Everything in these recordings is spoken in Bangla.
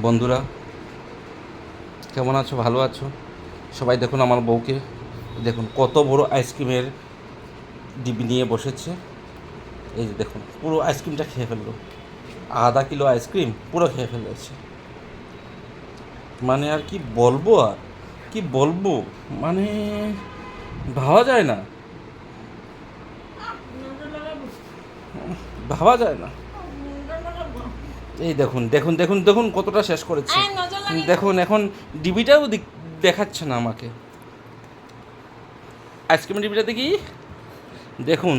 বন্ধুরা, কেমন আছো? ভালো আছো? সবাই দেখুন আমার বউকে, দেখুন কত বড় আইসক্রিমের ডিবি নিয়ে বসেছে। এই যে দেখুন, পুরো আইসক্রিমটা খেয়ে ফেললো। আধা কিলো আইসক্রিম পুরো খেয়ে ফেলেছে। মানে আর কি বলবো, আর কি বলবো, মানে ভাবা যায় না, ভাবা যায় না। এই দেখুন দেখুন দেখুন দেখুন কতটা শেষ করেছে। দেখুন এখন ডিবিটাও দেখাচ্ছে না আমাকে। আইসক্রিমের ডিবিটা দেখি, দেখুন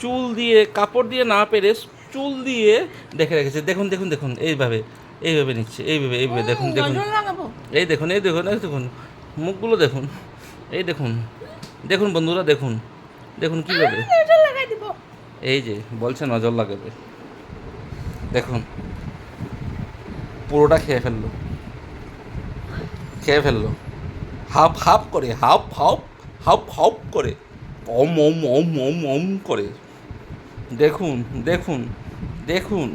চুল দিয়ে, কাপড় দিয়ে না পেরে চুল দিয়ে দেখে রেখেছে। দেখুন দেখুন দেখুন, এইভাবে এইভাবে নিচ্ছে, এইভাবে এইভাবে, দেখুন দেখুন, এই দেখুন এই দেখুন এই দেখুন, মুখগুলো দেখুন, এই দেখুন দেখুন বন্ধুরা, দেখুন দেখুন কীভাবে, এই যে বলছে নজর লাগাবে। দেখুন পুরোটা খেয়ে ফেললো, খেয়ে ফেললো, হাফ হাফ করে, হাফ হাফ হাফ হাফ করে, অম অম অম অম অম করে। দেখুন দেখুন দেখুন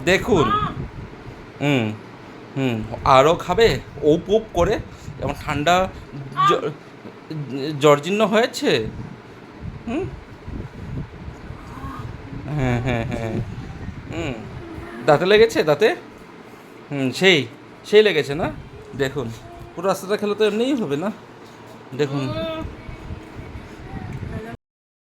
দেখুন, হুম হুম, আরও খাবে ওপ ওপ করে। যেমন ঠান্ডা জর্জীর্ণ হয়েছে। হুম, হ্যাঁ হ্যাঁ হ্যাঁ, হুম, দাঁতে লেগেছে, দাঁতে, হুম, সেই সেই লেগেছে না। দেখুন পুরো রাস্তাটা খেলে তো এমনিই হবে না। দেখুন